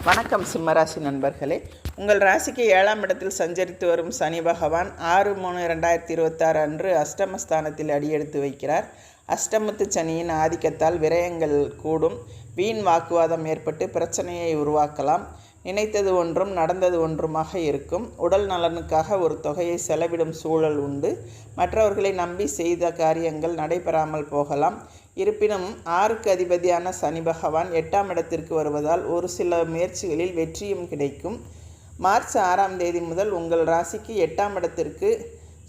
வணக்கம் சிம்மராசி நண்பர்களே. உங்கள் ராசிக்கு 7ஆம் இடத்தில் சஞ்சரித்து வரும் சனி பகவான் 6/3/2026 அன்று அஷ்டமஸ்தானத்தில் அடியெடுத்து வைக்கிறார். அஷ்டமத்து சனியின் ஆதிக்கத்தால் விரயங்கள் கூடும். வீண் வாக்குவாதம் ஏற்பட்டு பிரச்சனையை உருவாக்கலாம். நினைத்தது ஒன்றும் நடந்தது ஒன்றுமாக இருக்கும். உடல் நலனுக்காக ஒரு தொகையை செலவிடும் சூழல் உண்டு. மற்றவர்களை நம்பி செய்த காரியங்கள் நடைபெறாமல் போகலாம். இருப்பினும் 6க்கு அதிபதியான சனி பகவான் 8ஆம் இடத்திற்கு வருவதால் ஒரு சில முயற்சிகளில் வெற்றியும் கிடைக்கும். மார்ச் 6ஆம் தேதி முதல் உங்கள் ராசிக்கு 8ஆம் இடத்திற்கு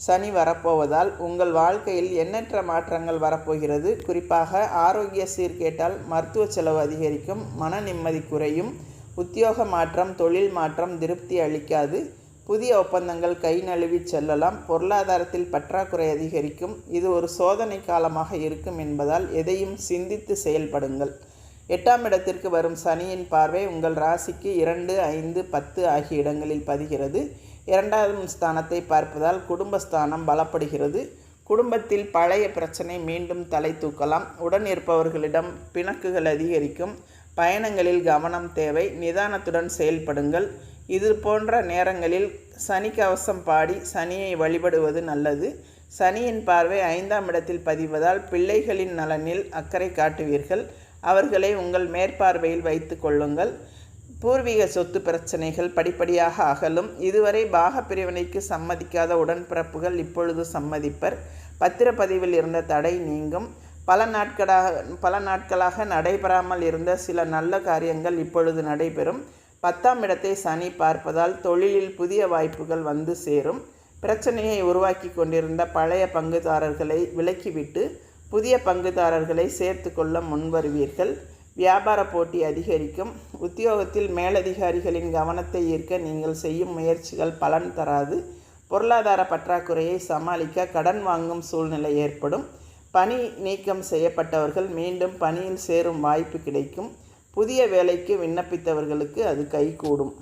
சனி வரப்போவதால் உங்கள் வாழ்க்கையில் எண்ணற்ற மாற்றங்கள் வரப்போகிறது. குறிப்பாக ஆரோக்கிய சீர்கேட்டால் மருத்துவ செலவு அதிகரிக்கும். மன நிம்மதி குறையும். உத்தியோக மாற்றம், தொழில் மாற்றம் திருப்தி அளிக்காது. புதிய ஒப்பந்தங்கள் கை நழுவி செல்லலாம். பொருளாதாரத்தில் பற்றாக்குறை அதிகரிக்கும். இது ஒரு சோதனை காலமாக இருக்கும் என்பதால் எதையும் சிந்தித்து செயல்படுங்கள். 8ஆம் இடத்திற்கு வரும் சனியின் பார்வை உங்கள் ராசிக்கு 2, 5, 10 ஆகிய இடங்களில் பதிகிறது. 2ஆம் ஸ்தானத்தை பார்ப்பதால் குடும்பஸ்தானம் பலப்படுகிறது. குடும்பத்தில் பழைய பிரச்சனை மீண்டும் தலை தூக்கலாம். உடன் இருப்பவர்களிடம் பிணக்குகள் அதிகரிக்கும். பயணங்களில் கவனம் தேவை. நிதானத்துடன் செயல்படுங்கள். இது போன்ற நேரங்களில் சனி கவசம் பாடி சனியை வழிபடுவது நல்லது. சனியின் பார்வை 5ஆம் இடத்தில் பதிவதால் பிள்ளைகளின் நலனில் அக்கறை காட்டுவீர்கள். அவர்களை உங்கள் மேற்பார்வையில் வைத்து கொள்ளுங்கள். பூர்வீக சொத்து பிரச்சனைகள் படிப்படியாக அகலும். இதுவரை பாகப்பிரிவினைக்கு சம்மதிக்காத உடன்பிறப்புகள் இப்பொழுது சம்மதிப்பர். பத்திரப்பதிவில் இருந்த தடை நீங்கும். பல நாட்களாக நடைபெறாமல் இருந்த சில நல்ல காரியங்கள் இப்பொழுது நடைபெறும். 10ஆம் இடத்தை சனி பார்ப்பதால் தொழிலில் புதிய வாய்ப்புகள் வந்து சேரும். பிரச்சனையை உருவாக்கி கொண்டிருந்த பழைய பங்குதாரர்களை விலக்கிவிட்டு புதிய பங்குதாரர்களை சேர்த்து கொள்ள முன்வருவீர்கள். வியாபார போட்டி அதிகரிக்கும். உத்தியோகத்தில் மேலதிகாரிகளின் கவனத்தை ஈர்க்க நீங்கள் செய்யும் முயற்சிகள் பலன் தராது. பொருளாதார பற்றாக்குறையை சமாளிக்க கடன் வாங்கும் சூழ்நிலை ஏற்படும். பணி நீக்கம் செய்யப்பட்டவர்கள் மீண்டும் பணியில் சேரும் வாய்ப்பு கிடைக்கும். புதிய வேலைக்கு விண்ணப்பித்தவர்களுக்கு அது கைகூடும்.